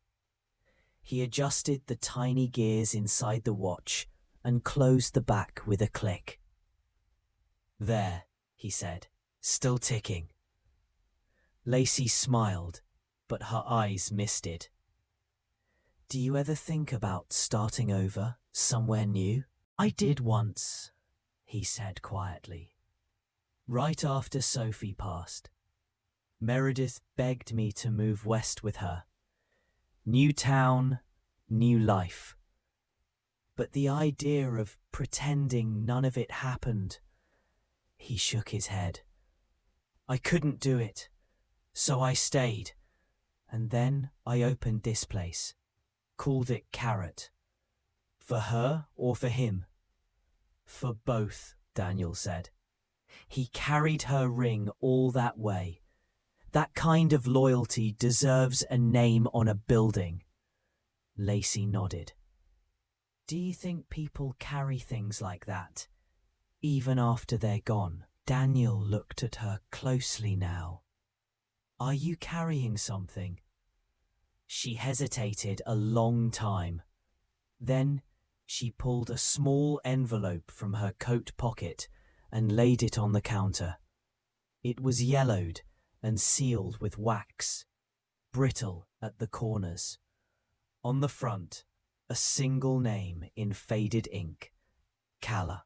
A: He adjusted the tiny gears inside the watch and closed the back with a click. "There," he said, "still ticking." Lacey smiled, but her eyes misted. "Do you ever think about starting over somewhere new?" "I did once," he said quietly. "Right after Sophie passed. Meredith begged me to move west with her. New town, new life. But the idea of pretending none of it happened," he shook his head. "I couldn't do it, so I stayed. And then I opened this place, called it Carat. For her or for him?" "For both," Daniel said. "He carried her ring all that way. That kind of loyalty deserves a name on a building." Lacey nodded. "Do you think people carry things like that, even after they're gone?" Daniel looked at her closely now. "Are you carrying something?" She hesitated a long time. Then she pulled a small envelope from her coat pocket and laid it on the counter. It was yellowed and sealed with wax, brittle at the corners. On the front, a single name in faded ink: Calla.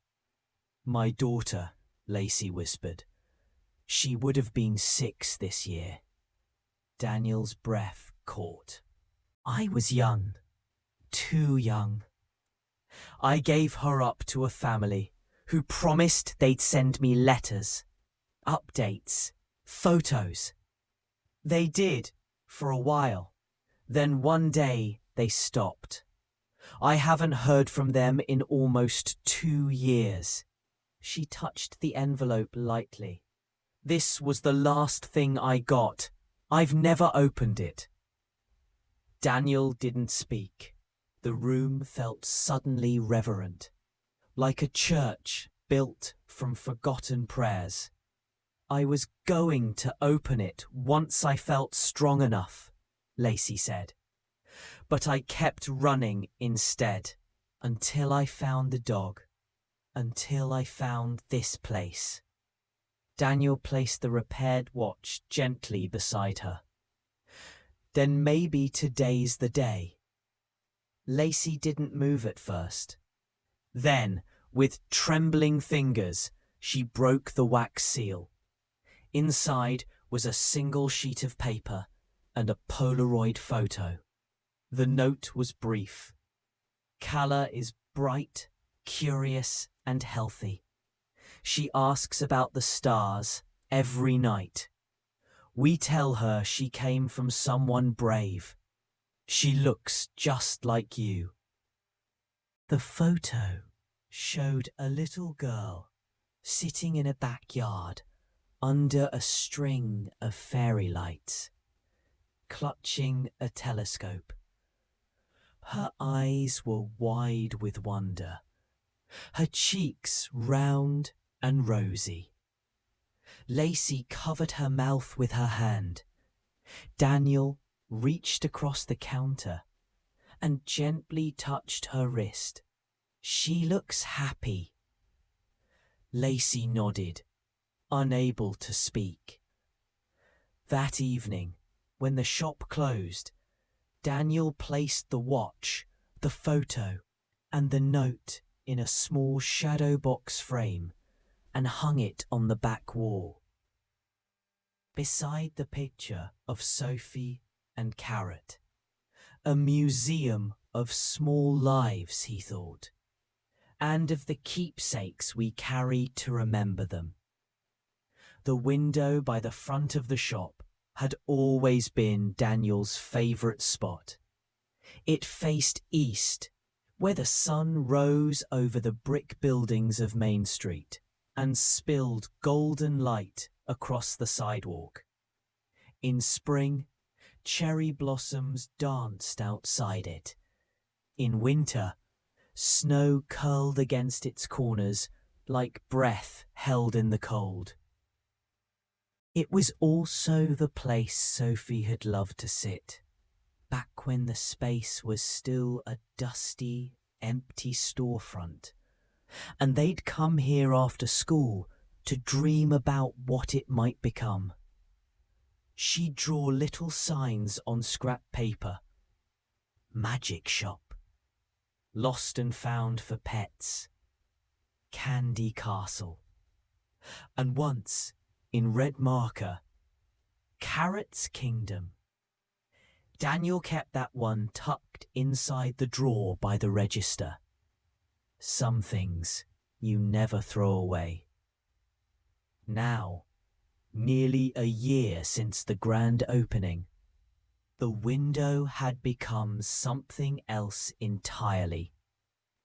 A: "My daughter," Lacey whispered. "She would have been 6 this year." Daniel's breath caught. "I was young, too young. I gave her up to a family who promised they'd send me letters, updates, photos. They did, for a while. Then one day they stopped. I haven't heard from them in almost 2 years." She touched the envelope lightly. "This was the last thing I got. I've never opened it." Daniel didn't speak. The room felt suddenly reverent, like a church built from forgotten prayers. "I was going to open it once I felt strong enough," Lacey said. "But I kept running instead, until I found the dog, until I found this place." Daniel placed the repaired watch gently beside her. "Then maybe today's the day." Lacey didn't move at first. Then, with trembling fingers, she broke the wax seal. Inside was a single sheet of paper and a Polaroid photo. The note was brief. "Calla is bright, curious, and healthy. She asks about the stars every night. We tell her she came from someone brave. She looks just like you." The photo showed a little girl sitting in a backyard under a string of fairy lights, clutching a telescope. Her eyes were wide with wonder, her cheeks round and rosy. Lacey covered her mouth with her hand. Daniel reached across the counter and gently touched her wrist. "She looks happy." Lacey nodded, unable to speak. That evening, when the shop closed, Daniel placed the watch, the photo, and the note in a small shadow box frame and hung it on the back wall. Beside the picture of Sophie and Carat, a museum of small lives, he thought, and of the keepsakes we carry to remember them. The window by the front of the shop had always been Daniel's favourite spot. It faced east, where the sun rose over the brick buildings of Main Street and spilled golden light across the sidewalk. In spring, cherry blossoms danced outside it. In winter, Snow curled against its corners like breath held in the cold. It was also the place Sophie had loved to sit, back when the space was still a dusty, empty storefront, and they'd come here after school to dream about what it might become. She'd draw little signs on scrap paper. Magic shop. Lost and found for pets. Candy castle. And once, in red marker, Carat's kingdom. Daniel kept that one tucked inside the drawer by the register. Some things you never throw away. Now, nearly a year since the grand opening, the window had become something else entirely.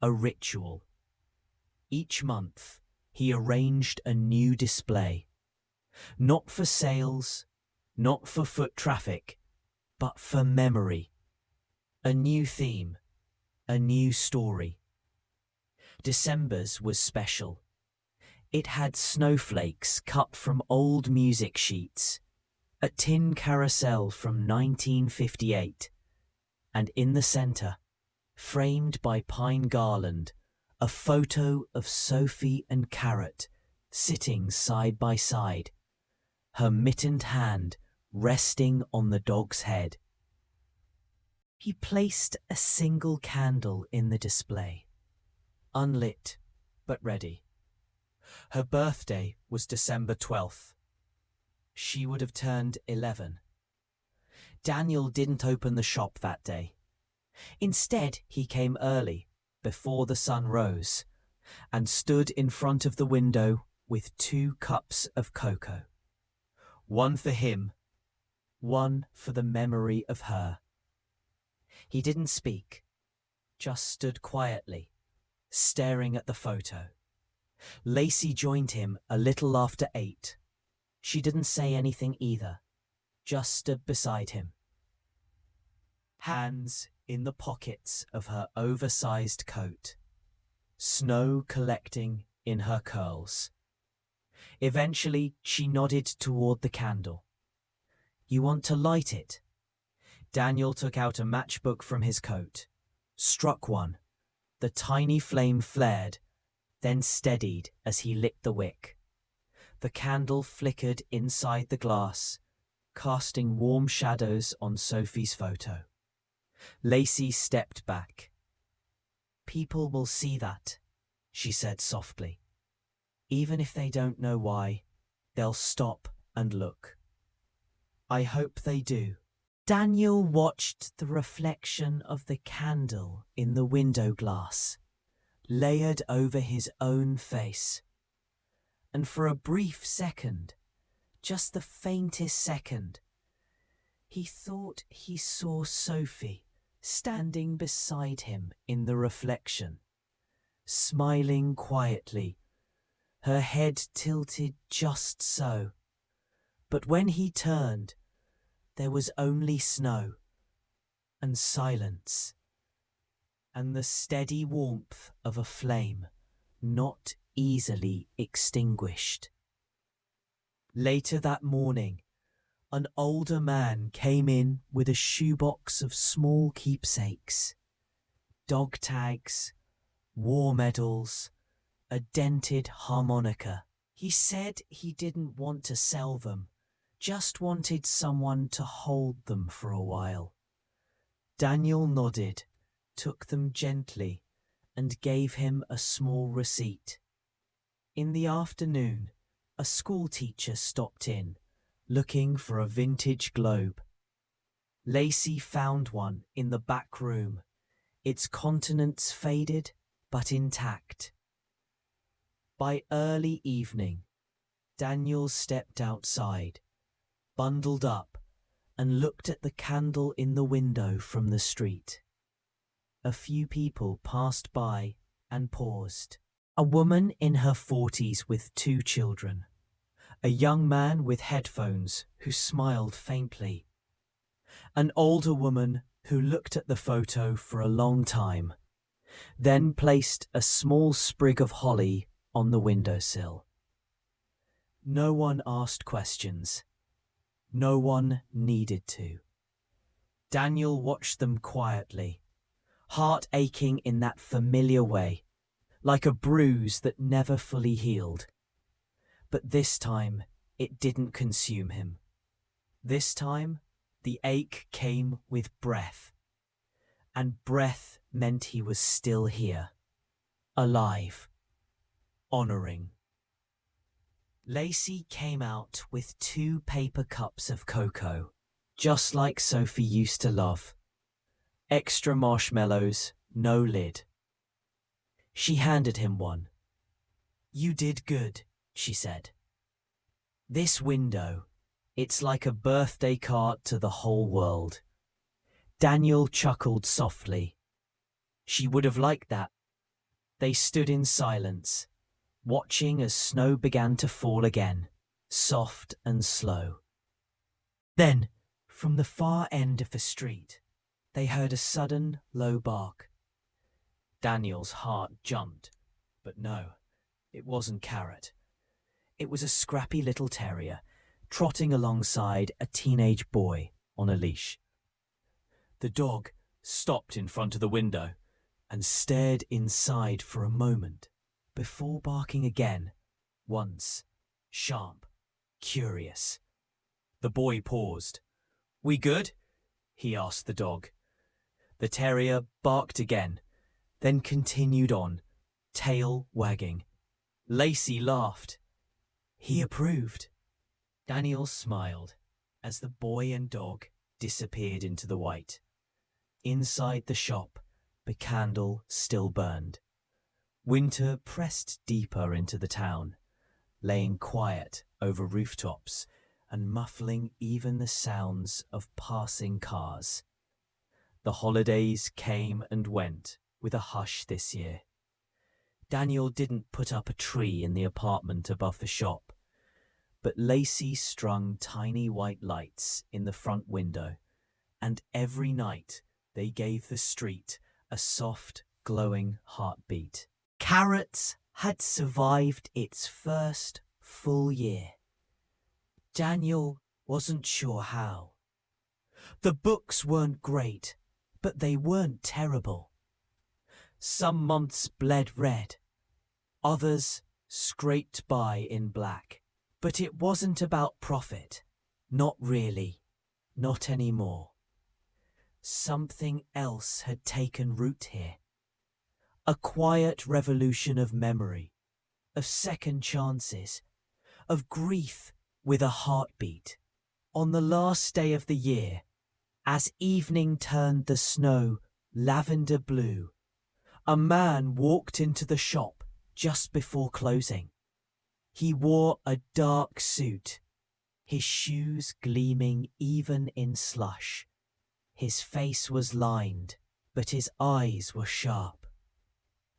A: A ritual. Each month, he arranged a new display. Not for sales, not for foot traffic, but for memory. A new theme, a new story. December's was special. It had snowflakes cut from old music sheets, a tin carousel from 1958, and in the centre, framed by pine garland, a photo of Sophie and Carat sitting side by side, her mittened hand resting on the dog's head. He placed a single candle in the display, unlit but ready. Her birthday was December 12th. She would have turned 11. Daniel didn't open the shop that day. Instead, he came early, before the sun rose, and stood in front of the window with 2 cups of cocoa. One for him, one for the memory of her. He didn't speak, just stood quietly, staring at the photo. Lacey joined him a little after 8. She didn't say anything either, just stood beside him. Hands in the pockets of her oversized coat, snow collecting in her curls. Eventually, she nodded toward the candle. "You want to light it?" Daniel took out a matchbook from his coat, struck one. The tiny flame flared, then steadied as he lit the wick. The candle flickered inside the glass, casting warm shadows on Sophie's photo. Lacey stepped back. "People will see that," she said softly. "Even if they don't know why, they'll stop and look. I hope they do." Daniel watched the reflection of the candle in the window glass, layered over his own face. And for a brief second, just the faintest second, he thought he saw Sophie standing beside him in the reflection, smiling quietly, her head tilted just so. But when he turned, there was only snow and silence, and the steady warmth of a flame not easily extinguished. Later that morning, an older man came in with a shoebox of small keepsakes, dog tags, war medals, a dented harmonica. He said he didn't want to sell them, just wanted someone to hold them for a while. Daniel nodded, took them gently, and gave him a small receipt. In the afternoon, a school teacher stopped in, looking for a vintage globe. Lacey found one in the back room, its continents faded but intact. By early evening, Daniel stepped outside, bundled up, and looked at the candle in the window from the street. A few people passed by and paused. A woman in her 40s with 2 children. A young man with headphones who smiled faintly. An older woman who looked at the photo for a long time, then placed a small sprig of holly on the windowsill. No one asked questions. No one needed to. Daniel watched them quietly, heart aching in that familiar way, like a bruise that never fully healed. But this time, it didn't consume him. This time, the ache came with breath. And breath meant he was still here, alive, honoring. Lacey came out with 2 paper cups of cocoa, just like Sophie used to love. Extra marshmallows, no lid. She handed him one. "You did good," she said. "This window, it's like a birthday card to the whole world." Daniel chuckled softly. She would have liked that. They stood in silence, watching as snow began to fall again, soft and slow. Then, from the far end of the street, they heard a sudden, low bark. Daniel's heart jumped, but no, it wasn't Carat. It was a scrappy little terrier, trotting alongside a teenage boy on a leash. The dog stopped in front of the window and stared inside for a moment before barking again, once, sharp, curious. The boy paused. "We good?" he asked the dog. The terrier barked again, then continued on, tail wagging. Lacey laughed. He approved. Daniel smiled as the boy and dog disappeared into the white. Inside the shop, the candle still burned. Winter pressed deeper into the town, laying quiet over rooftops and muffling even the sounds of passing cars. The holidays came and went with a hush this year. Daniel didn't put up a tree in the apartment above the shop, but Lacey strung tiny white lights in the front window, and every night they gave the street a soft, glowing heartbeat. Carat had survived its first full year. Daniel wasn't sure how. The books weren't great, but they weren't terrible. Some months bled red, others scraped by in black. But it wasn't about profit. Not really. Not anymore. Something else had taken root here. A quiet revolution of memory, of second chances, of grief with a heartbeat. On the last day of the year, as evening turned the snow lavender blue, a man walked into the shop just before closing. He wore a dark suit, his shoes gleaming even in slush. His face was lined, but his eyes were sharp.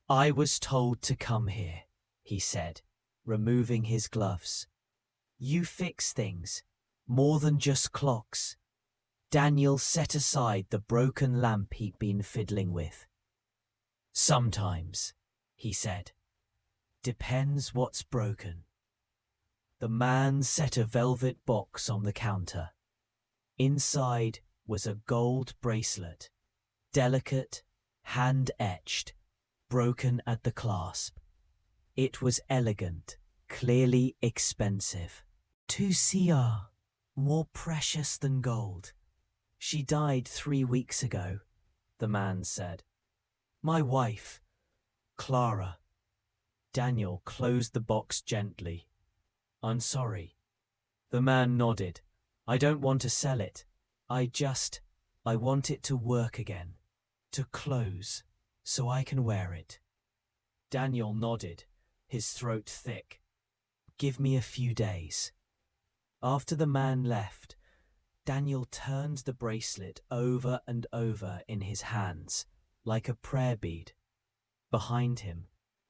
A: "I was told to come here," he said, removing his gloves. "You fix things, more than just clocks." Daniel set aside the broken lamp he'd been fiddling with. "Sometimes," he said. "Depends what's broken." The man set a velvet box on the counter. Inside was a gold bracelet, delicate, hand-etched, broken at the clasp. It was elegant, clearly expensive. 2 CR, more precious than gold. "She died 3 weeks ago," the man said. "My wife, Clara." Daniel closed the box gently. "I'm sorry." The man nodded. "I don't want to sell it. I want it to work again. To close, so I can wear it." Daniel nodded, his throat thick. "Give me a few days." After the man left, Daniel turned the bracelet over and over in his hands, like a prayer bead. Behind him,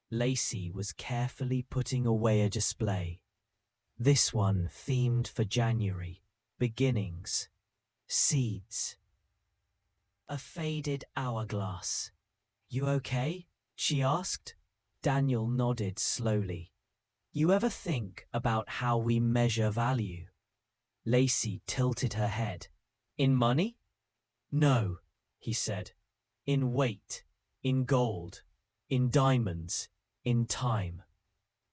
A: Lacey was carefully putting away a display. This one themed for January, beginnings, seeds. A faded hourglass. You okay? She asked. Daniel nodded slowly. You ever think about how we measure value? Lacey tilted her head. In money? No, he said. In weight, in gold, in diamonds, in time.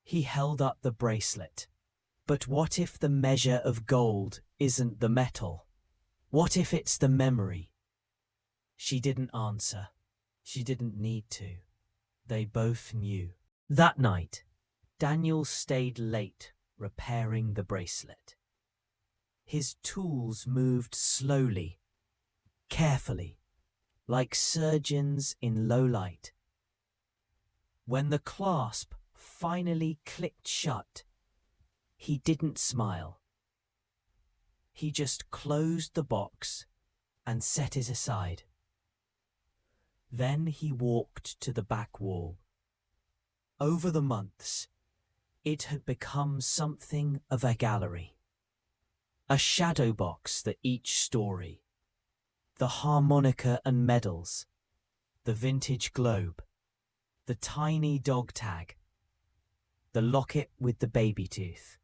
A: He held up the bracelet. But what if the measure of gold isn't the metal? What if it's the memory? She didn't answer. She didn't need to. They both knew. That night, Daniel stayed late repairing the bracelet. His tools moved slowly, carefully, like surgeons in low light. When the clasp finally clicked shut, he didn't smile. He just closed the box and set it aside. Then he walked to the back wall. Over the months, it had become something of a gallery. A shadow box for each story. The harmonica and medals. The vintage globe. The tiny dog tag. The locket with the baby tooth.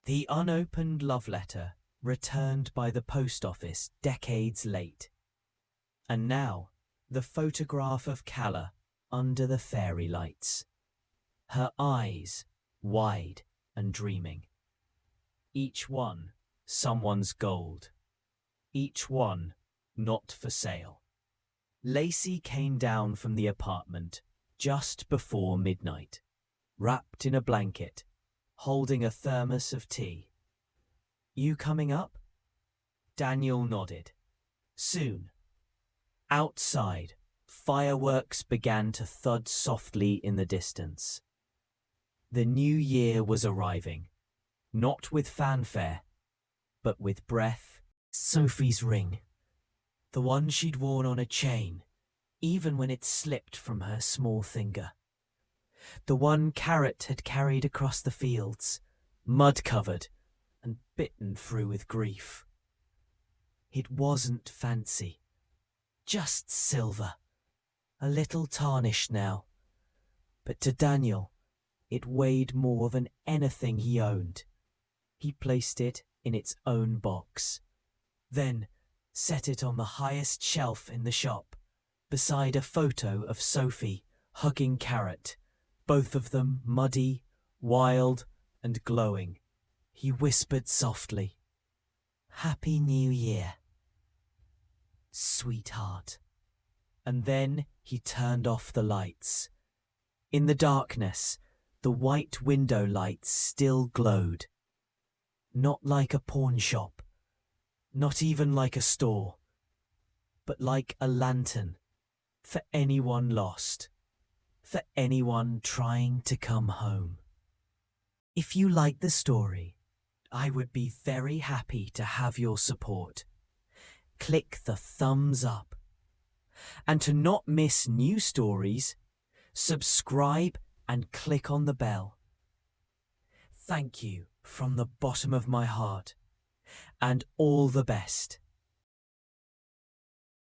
A: The unopened love letter returned by the post office decades late. And now, the photograph of Calla under the fairy lights. Her eyes wide and dreaming. Each one someone's gold. Each one not for sale. Lacey came down from the apartment just before midnight, wrapped in a blanket, holding a thermos of tea. You coming up? Daniel nodded. Soon. Outside, fireworks began to thud softly in the distance. The new year was arriving, not with fanfare, but with breath. Sophie's ring, the one she'd worn on a chain, even when it slipped from her small finger. The one Carat had carried across the fields, mud-covered and bitten through with grief. It wasn't fancy, just silver, a little tarnished now. But to Daniel, it weighed more than anything he owned. He placed it in its own box, then set it on the highest shelf in the shop, beside a photo of Sophie hugging Carat, both of them muddy, wild, and glowing. He whispered softly, "Happy New Year, sweetheart." And then he turned off the lights. In the darkness, the white window lights still glowed. Not like a pawnshop, not even like a store, but like a lantern for anyone lost, for anyone trying to come home. If you like the story, I would be very happy to have your support. Click the thumbs up. And to not miss new stories, subscribe and click on the bell. Thank you from the bottom of my heart, and all the best.